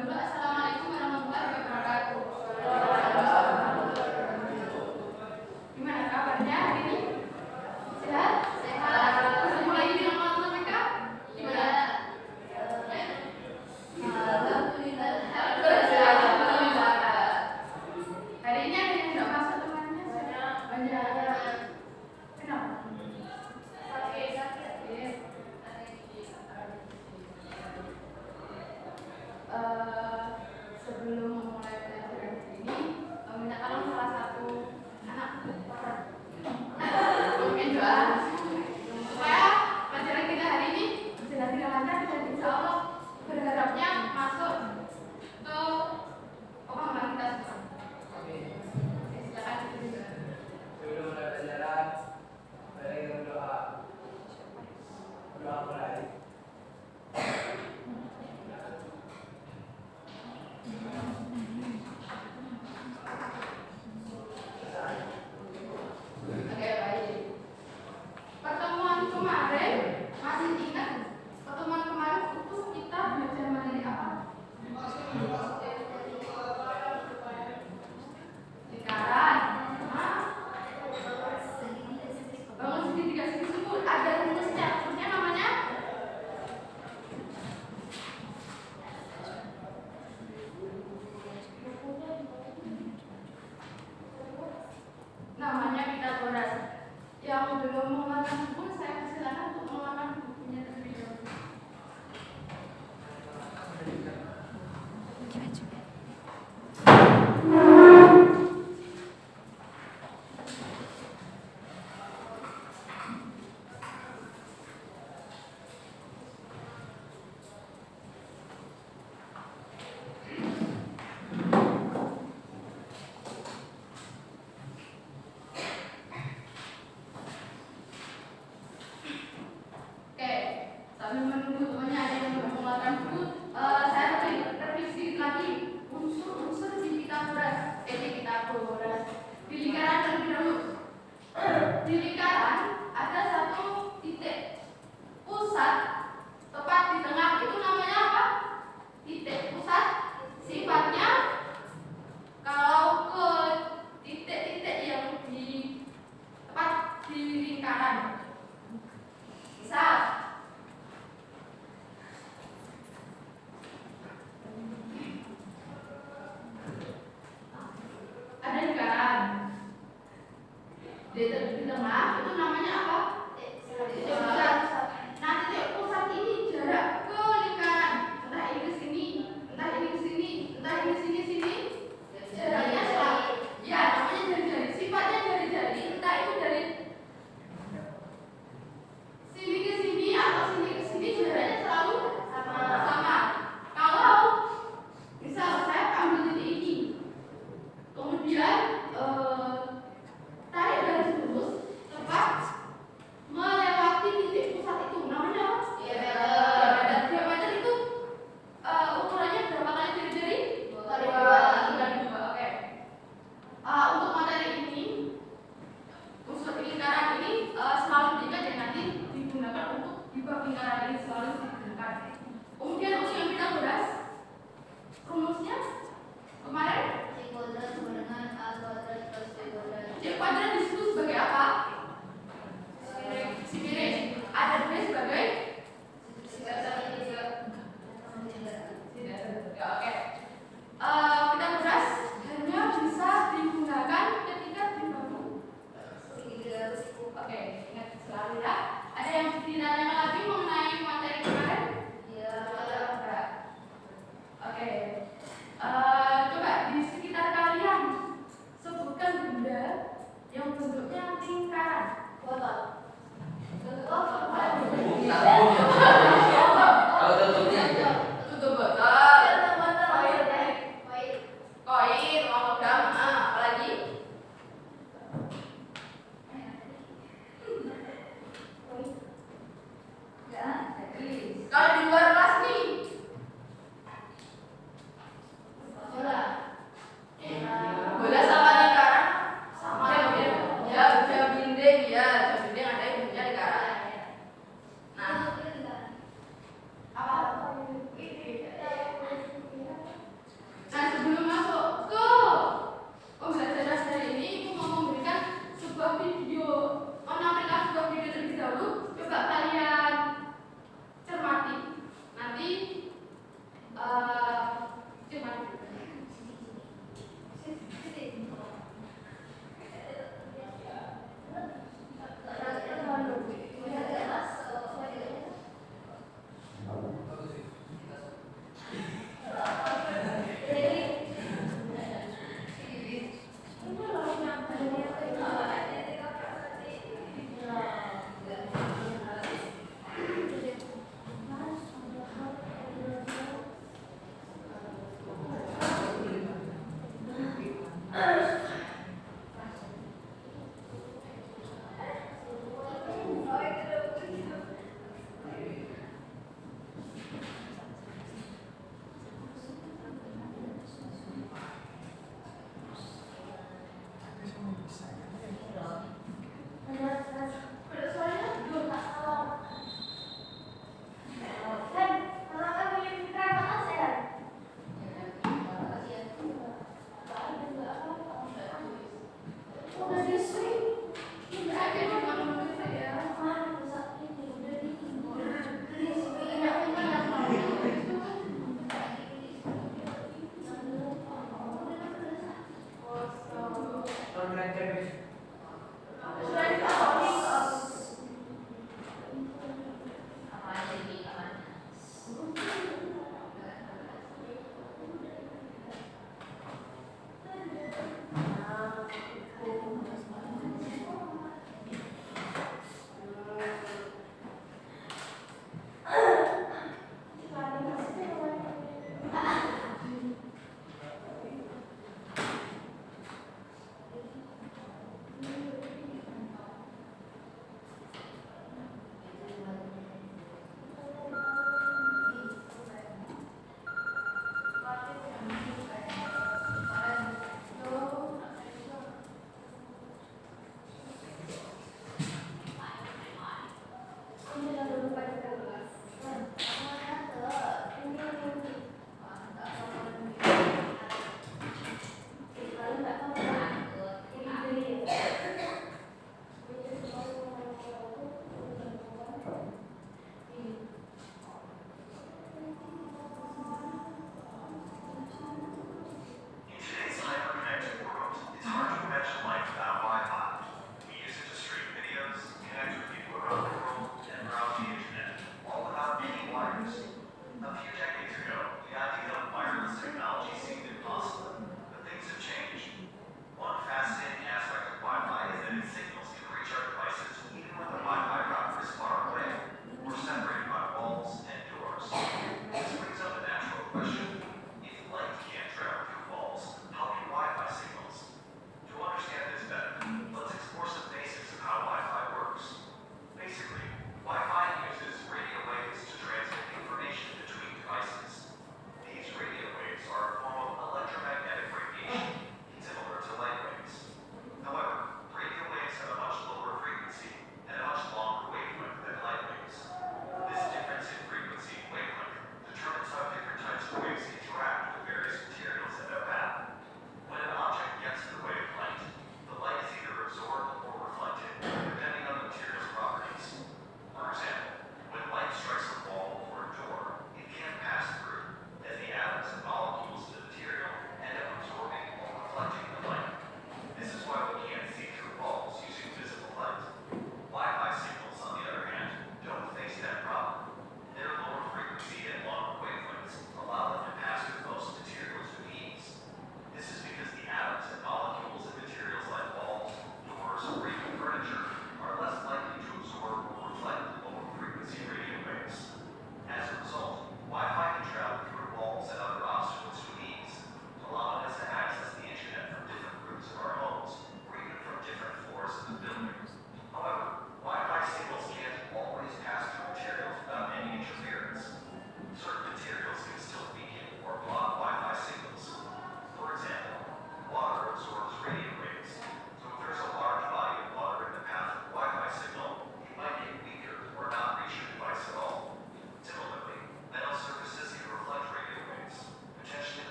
dulu. Assalamualaikum warahmatullahi wabarakatuh. Gimana kabarnya hari ini? Sehat? Sehat. Ketemu lagi dengan teman-teman mereka? Gimana? Alhamdulillah. Hari ini ada yang nggak masuk temannya? Banyak. Kenapa? Sebelum memulai pelajaran ini, minta tolong salah satu anak mungkin doa supaya pelajaran kita hari ini berjalan dengan lancar dan insya Allah berharapnya masuk ke pemahaman kita semua. Silakan. Sebelum mulai pelajaran, mari kita berdoa. Berdoa mulai. Oke, baik. Pertemuan kemarin masih ingat? Pertemuan kemarin itu kita belajar mengenai apa? Lingkaran. Bangun segitiga segi-segi. Ada rumusnya. Rumusnya namanya? Namanya Pitagoras. Yang belum mengeluarkan buku, saya persilakan untuk mengeluarkan bukunya terlebih dahulu. Oke, sambil menunggu temannya ada yang belum mengeluarkan buku, saya revisi lagi unsur-unsur di Pitagoras. Di lingkaran terlebih dahulu. Di lingkaran ada satu titik pusat tepat di tengah, itu namanya apa? Titik pusat. Sifatnya kalau ke titik-titik yang di tepat di lingkaran, misal ada lingkaran di tengah, itu namanya apa? Titik pusat. Nah, titik pusat ini jarak ke lingkaran, entah ini ke sini, entah ini ke sini, entah ini sini, jaraknya selalu, ya namanya jari-jari. Sifatnya jari-jari, entah itu dari sini ke sini atau sini ke sini, jaraknya selalu sama. Kalau misal saya ambil titik ini, kemudian tarik garis lurus tepat melewati titik pusat itu, namanya apa? Dan diameter itu ukurannya berapa kali jari-jari? 2. Oke. Untuk materi ini, unsur lingkaran ini selalu diingat dan nanti digunakan untuk di bab lingkaran ini selalu digunakan. Kemudian untuk yang Pitagoras, rumusnya kemarin C kuadrat disebut sebagai apa? Simetris. Ada B sebagai ya, oke. Pitagoras hanya bisa digunakan ketika dibangun. Oke, ingat selalu ya. Ada yang ditanyakan lagi mengenai materi kemarin? Ya. Oke. Coba di sekitar kalian sebutkan benda yang bentuknya lingkaran. Botol. Kalau tutupnya aja. Tutup botol. Koin, uang logam, apalagi? Kalau di luar kelas nih, bola sama lingkaran sama ya, jam dinding ya, jam dinding ada yang bentuknya lingkaran. Nah, apa? A few decades ago, the idea of wireless technology seemed impossible, but things have changed. One fascinating aspect of Wi-Fi is that its signals can reach our devices even when the Wi-Fi router is far away or separated by walls and doors. This brings up a natural question. If light can't travel through walls, how can Wi-Fi signals? To understand this better, let's explore some basics of how Wi-Fi works. Basically, Wi-Fi uses radio waves to transmit information between devices.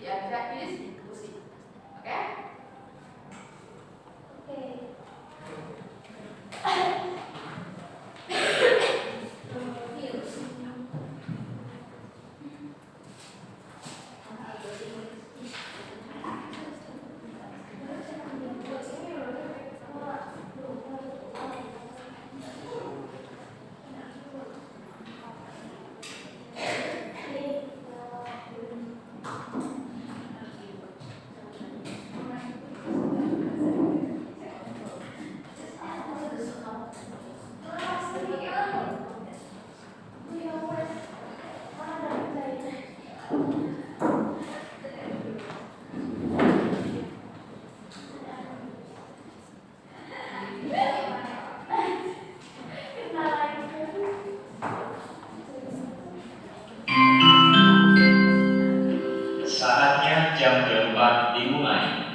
biar bisa diskusi. Oke? Saatnya jam keempat dimulai.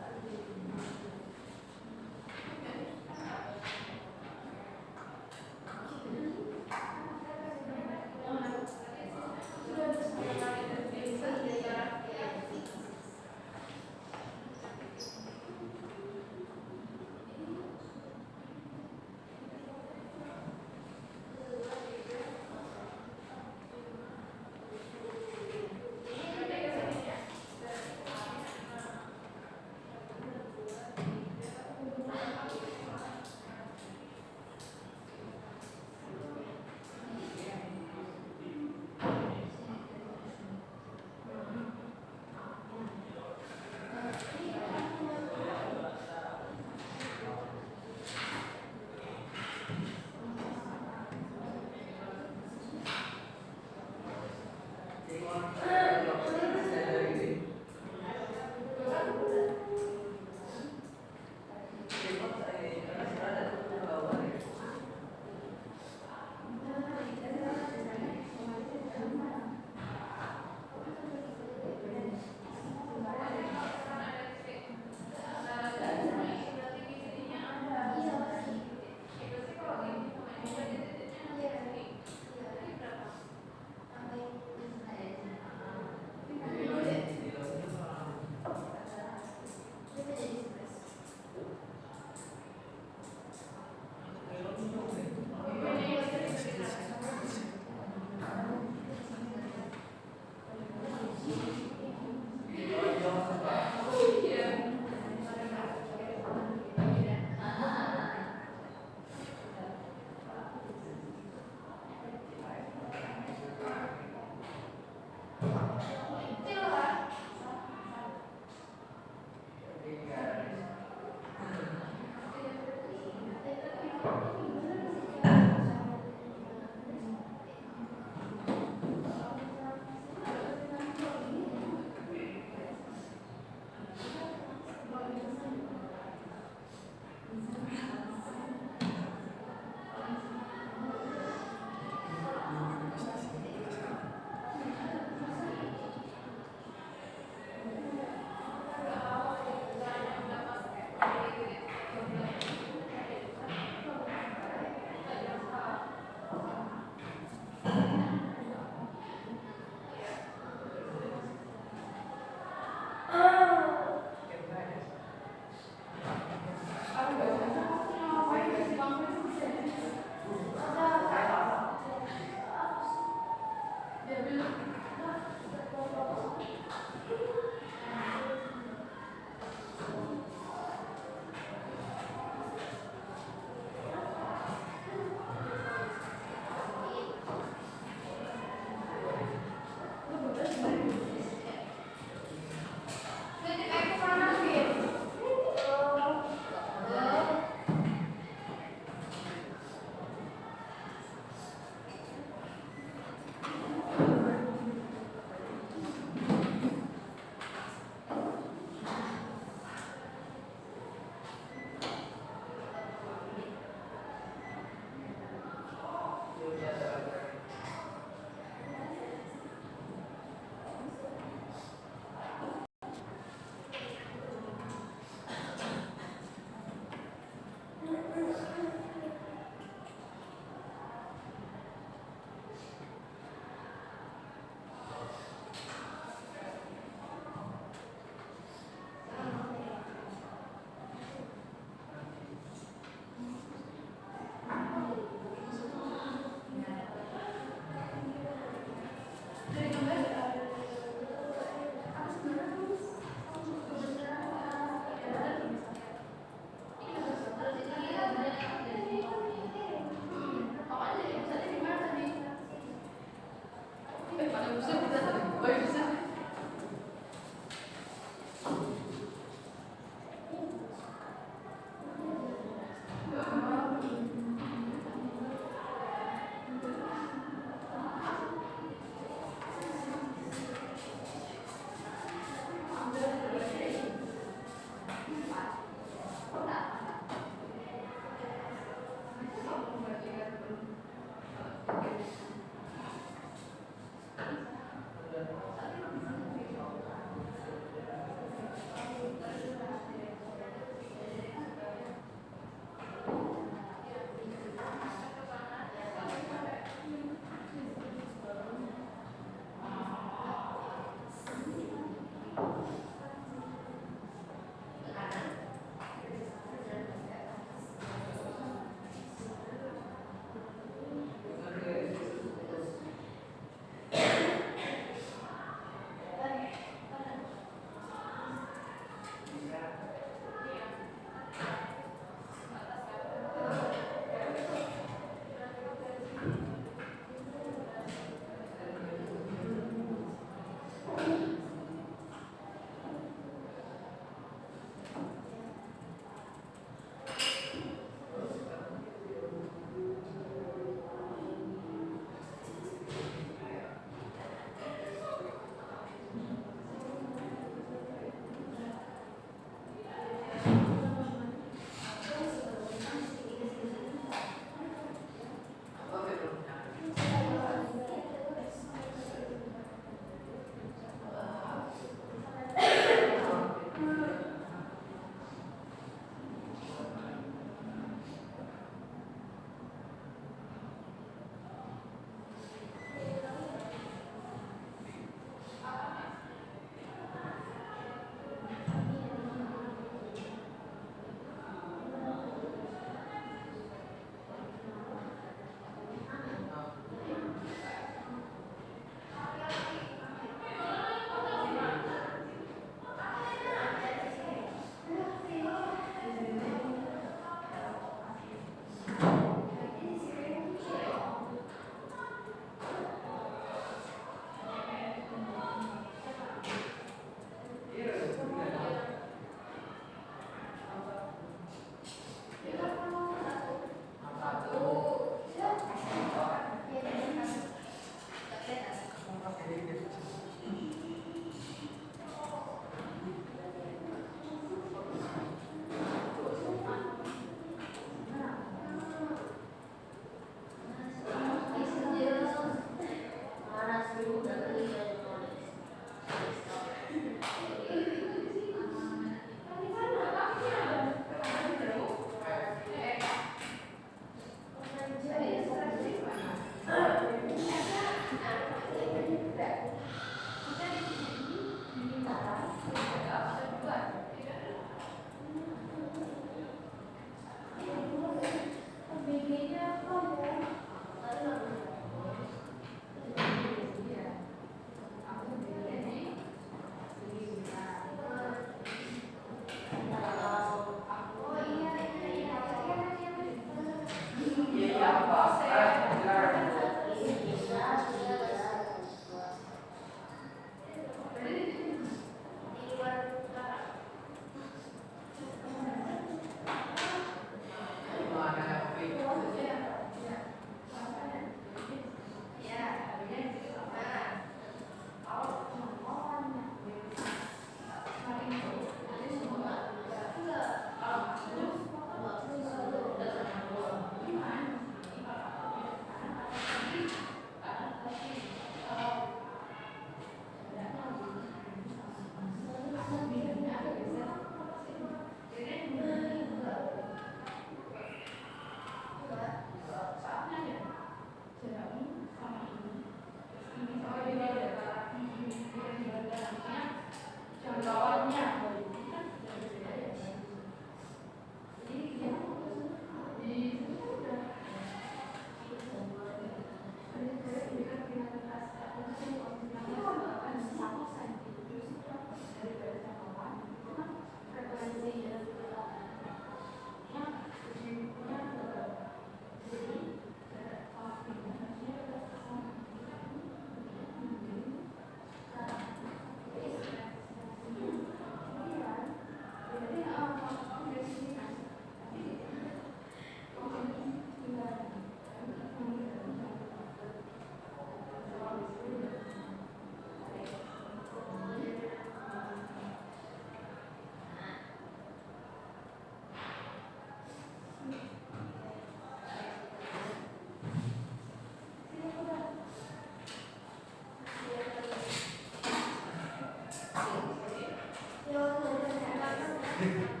Iya.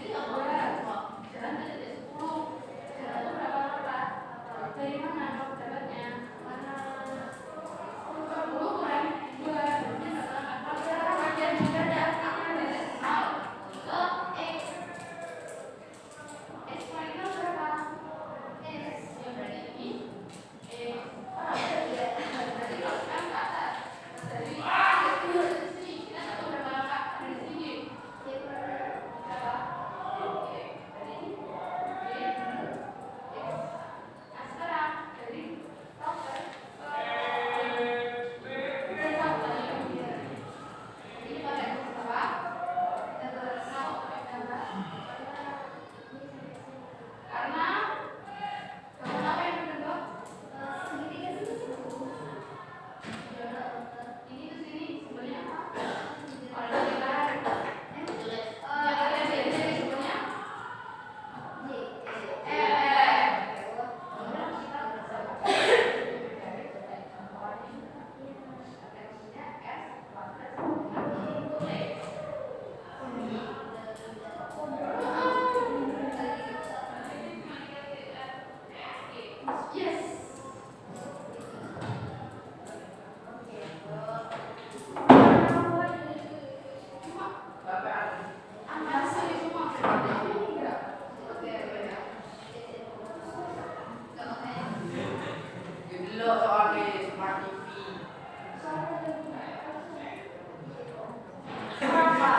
Jadi nggak boleh semua jalan ke titik 10. Jalan itu berapa? Dari mana kamu dapatnya? Mana? 10 kurang 2. Berarti adalah bagian yang ada dari 0 ke X. X marginal berapa? X. Ya berarti ini X. Berarti kalau sekarang ke atas. Dari sini kita tahu berapa angka dari sini. Berapa? Oke. Dari ini. X. Nah sekarang dari tahu kan? Kita tahu tadi. Ini pakai rumus apa? Karena apa yang berubah? Ini ke sini sebenarnya apa? Kalau kita yang kalian dari sini sebenarnya yes. Cuma angka sini semua ini enggak. Jadi lo soalnya smart TV. Berapa?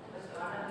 Terus mana?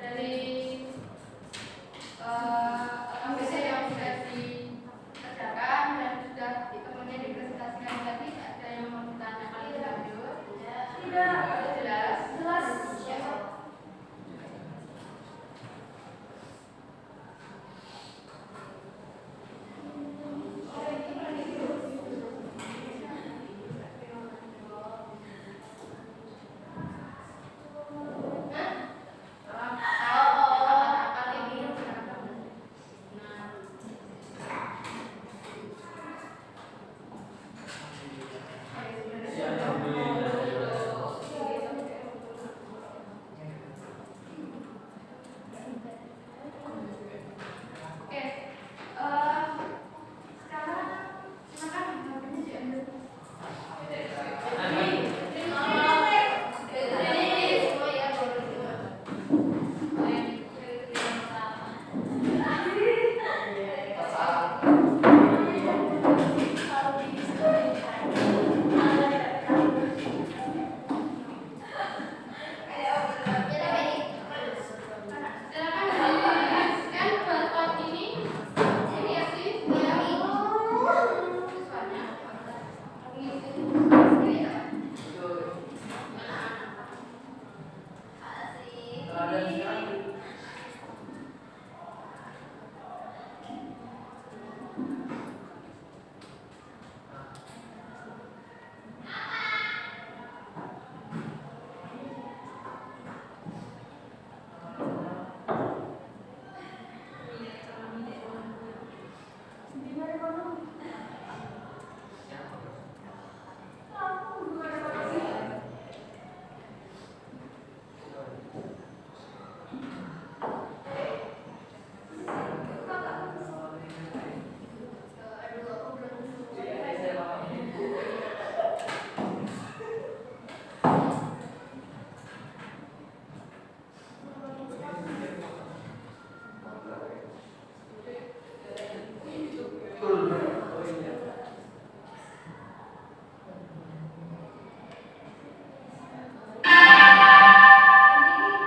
dari ABC yang sudah dikerjakan dan sudah kemudian dipresentasikan tadi, ada yang mau ditanyakan lebih lanjut? Tidak. Jelas? Jelas. Ya. Oke, sekarang silakan hapenya diambil.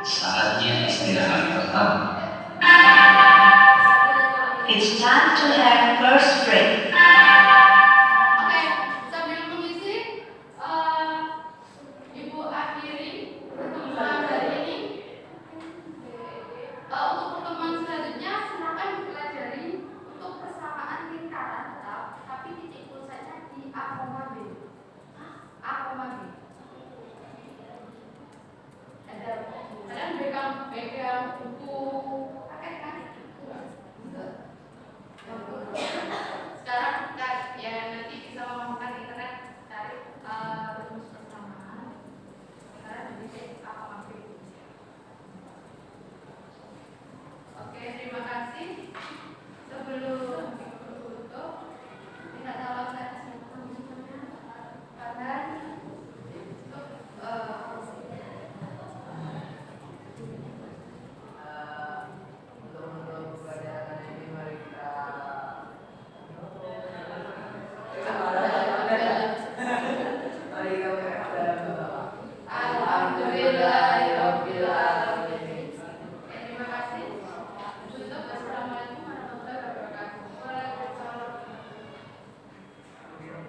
Saatnya istirahat pertama. It's time to have first break. Oke, sambil mengisi, Ibu akhiri pertemuan hari ini. Untuk pertemuan selanjutnya, silakan dipelajari untuk persamaan lingkaran tetap, tapi titik pulsanya di A, B. A, B. Ada kalian pegang buku